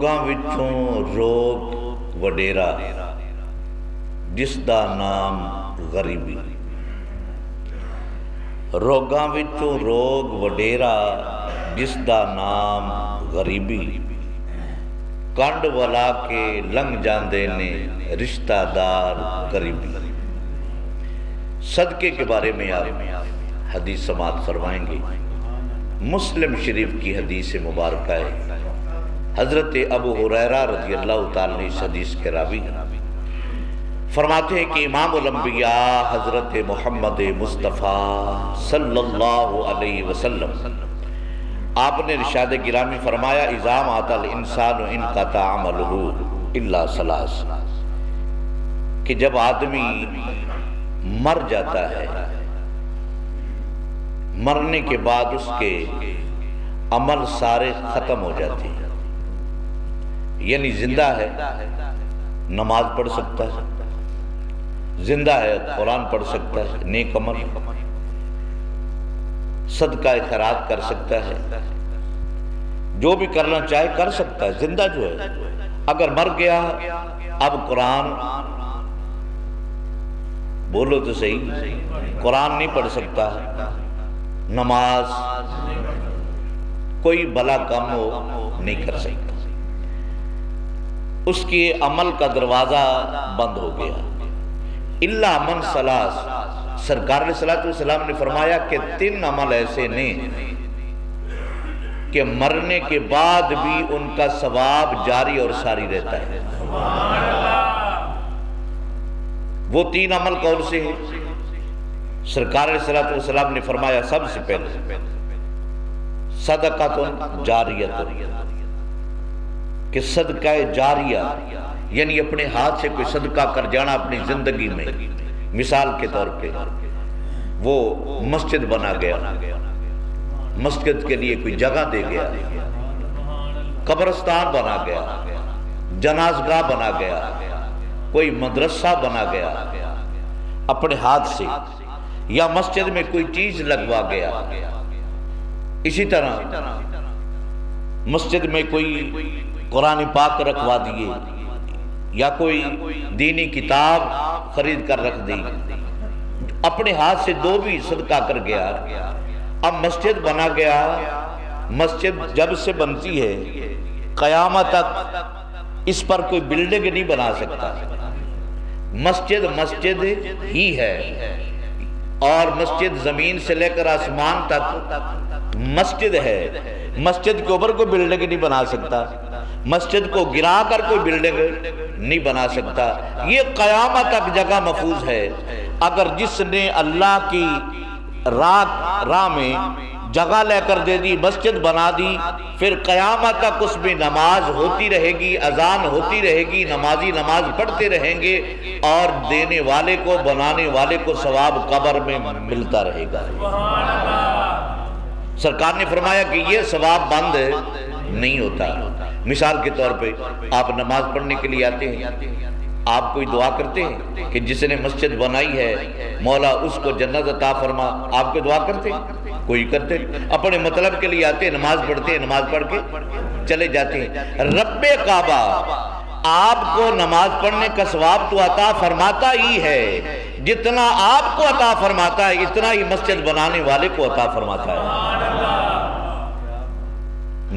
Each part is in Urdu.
روگاں وچوں روگ وڈیرا جس دا نام غریبی۔ روگاں وچوں روگ وڈیرا جس دا نام غریبی، کنڈ ولا کے لنگ جاندے نے رشتہ دار قریبی۔ صدقے کے بارے میں آپ حدیث سماعت فرمائیں گے۔ مسلم شریف کی حدیث مبارکہ ہے۔ حضرت ابو ہریرہ رضی اللہ تعالیٰ عنہ اس حدیث کے راوی فرماتے ہیں کہ امام الانبیاء حضرت محمد مصطفیٰ صلی اللہ علیہ وسلم آپ نے ارشاد گرامی فرمایا اذا مات الانسان انقطع عملہ الا ثلاث، کہ جب آدمی مر جاتا ہے، مرنے کے بعد اس کے عمل سارے ختم ہو جاتے ہیں۔ یعنی زندہ ہے نماز پڑھ سکتا ہے، زندہ ہے قرآن پڑھ سکتا ہے، نیک عمل صدقہ خیرات کر سکتا ہے، جو بھی کرنا چاہے کر سکتا ہے، زندہ جو ہے۔ اگر مر گیا اب قرآن بولو تو صحیح، قرآن نہیں پڑھ سکتا، نماز کوئی بھلا کام ہو نہیں کر سکتا، اس کے عمل کا دروازہ بند ہو گیا۔ الا من ثلاث، سرکار علیہ السلام نے فرمایا کہ 3 عمل ایسے نہیں کہ مرنے کے بعد بھی ان کا ثواب جاری اور ساری رہتا ہے۔ وہ 3 عمل کون سے ہیں؟ سرکار علیہ السلام نے فرمایا سب سے پہلے صدقۃ جاریۃ، کہ صدقہ جاریہ یعنی اپنے ہاتھ سے کوئی صدقہ کر جانا اپنی زندگی میں۔ مثال کے طور پہ وہ مسجد بنا گیا، مسجد کے لیے کوئی جگہ دے گیا، قبرستان بنا گیا، جنازگاہ بنا گیا، کوئی مدرسہ بنا گیا اپنے ہاتھ سے، یا مسجد میں کوئی چیز لگوا گیا۔ اسی طرح مسجد میں کوئی قرآن پاک رکھوا دیے، یا کوئی دینی کتاب خرید کر رکھ دی، اپنے ہاتھ سے 2 بھی صدقہ کر گیا۔ اب مسجد بنا گیا، مسجد جب سے بنتی ہے قیامت تک اس پر کوئی بلڈنگ نہیں بنا سکتا، مسجد مسجد ہی ہے، اور مسجد زمین سے لے کر آسمان تک مسجد ہے۔ مسجد کے اوپر کوئی بلڈنگ نہیں بنا سکتا، مسجد کو گرا کر کوئی بلڈنگ نہیں بنا سکتا، یہ قیامت تک جگہ محفوظ ہے۔ اگر جس نے اللہ کی راہ میں جگہ لے کر دے دی، مسجد بنا دی، پھر قیامت تک اس میں نماز ہوتی رہے گی، اذان ہوتی رہے گی، نمازی نماز پڑھتے رہیں گے، اور دینے والے کو بنانے والے کو ثواب قبر میں ملتا رہے گا۔ سرکار نے فرمایا کہ یہ ثواب بند نہیں ہوتا۔ مثال کے طور پہ آپ نماز پڑھنے کے لیے آتے ہیں، آپ کوئی دعا کرتے ہیں کہ جس نے مسجد بنائی ہے مولا اس کو جنت عطا فرما، آپ کو دعا کرتے ہیں؟ کوئی کرتے ہیں؟ اپنے مطلب کے لیے آتے ہیں، نماز پڑھتے ہیں، نماز پڑھ کے چلے جاتے ہیں۔ رب کعبہ آپ کو نماز پڑھنے کا ثواب تو عطا فرماتا ہی ہے، جتنا آپ کو عطا فرماتا ہے اتنا ہی مسجد بنانے والے کو عطا فرماتا ہے۔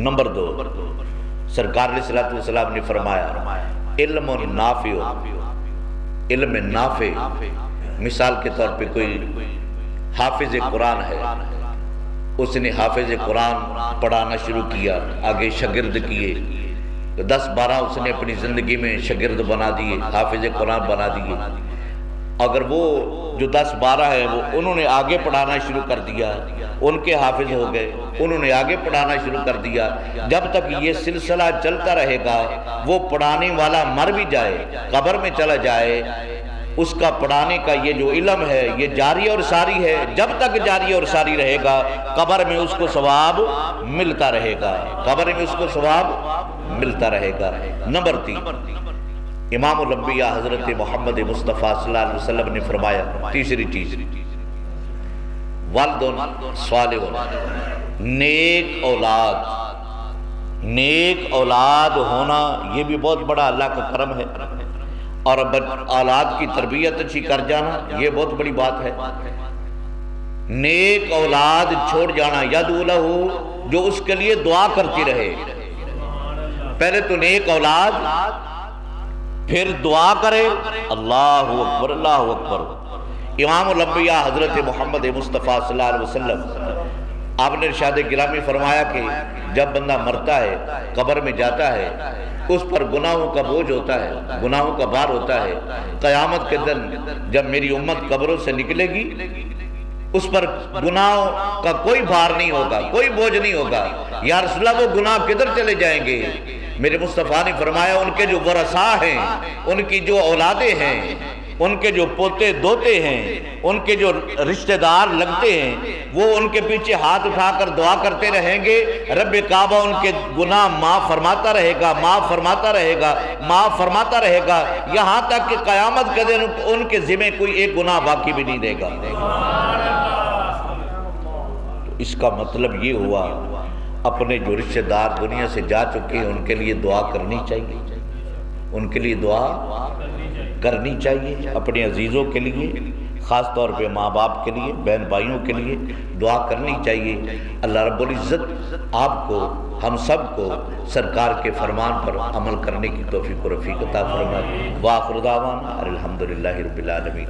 نمبر 2، سرکار علیہ السلام نے فرمایا علم نافع، علم نافع، مثال کے طور پہ کوئی حافظ قرآن ہے، اس نے حافظ قرآن پڑھانا شروع کیا، آگے شاگرد کیے، 10-12 اس نے اپنی زندگی میں شاگرد بنا دیے، حافظ قرآن بنا دیے۔ اگر وہ جو 10-12 ہے وہ انہوں نے آگے پڑھانا شروع کر دیا، ان کے حافظ ہو گئے، انہوں نے آگے پڑھانا شروع کر دیا، جب تک یہ سلسلہ چلتا رہے گا، وہ پڑھانے والا مر بھی جائے، قبر میں چلا جائے، اس کا پڑھانے کا یہ جو علم ہے یہ جاری اور ساری ہے، جب تک جاری اور ساری رہے گا قبر میں اس کو ثواب ملتا رہے گا، قبر میں اس کو ثواب ملتا رہے گا۔ نمبر 3، امام الانبیاء حضرت محمد مصطفیٰ صلی اللہ علیہ وسلم نے فرمایا، تیسری چیز، والد صالح، نیک اولاد، نیک اولاد ہونا یہ بھی بہت بڑا اللہ کا کرم ہے، اور اولاد کی تربیت اچھی کر جانا یہ بہت بڑی بات ہے۔ نیک اولاد چھوڑ جانا، یدعو لہ، جو اس کے لیے دعا کرتی رہے۔ پہلے تو نیک اولاد، پھر دعا کرے۔ اللہ اکبر، اللہ اکبر۔ امام الانبیاء حضرت محمد مصطفیٰ صلی اللہ علیہ وسلم، آپ نے ارشاد گرامی فرمایا کہ جب بندہ مرتا ہے، قبر میں جاتا ہے، اس پر گناہوں کا بوجھ ہوتا ہے، گناہوں کا بار ہوتا ہے۔ قیامت کے دن جب میری امت قبروں سے نکلے گی، اس پر گناہ کا کوئی بھار نہیں ہوگا، کوئی بوجھ نہیں ہوگا۔ یا رسول اللہ وہ گناہ کدھر چلے جائیں گے؟ میرے مصطفیٰ نے فرمایا ان کے جو ورثاء ہیں، ان کی جو اولادیں ہیں، ان کے جو پوتے دوتے ہیں، ان کے جو رشتہ دار لگتے ہیں، وہ ان کے پیچھے ہاتھ اٹھا کر دعا کرتے رہیں گے، رب کعبہ ان کے گناہ معاف فرماتا رہے گا، معاف فرماتا رہے گا، معاف فرماتا رہے گا، یہاں تک کہ قیامت کے دن ان کے ذمہ کوئی ایک گناہ باقی بھی نہیں دے گا۔ تو اس کا مطلب یہ ہوا اپنے جو رشتہ دار دنیا سے جا چکے ہیں ان کے لیے دعا کرنی چاہیے، ان کے لیے دعا کرنی چاہیے، اپنے عزیزوں کے لیے، خاص طور پہ ماں باپ کے لیے، بہن بھائیوں کے لیے دعا کرنی چاہیے۔ اللہ رب العزت آپ کو، ہم سب کو سرکار کے فرمان پر عمل کرنے کی توفیق و رفیق عطا فرمائے۔ وآخر دعوانا الحمدللہ رب العالمین۔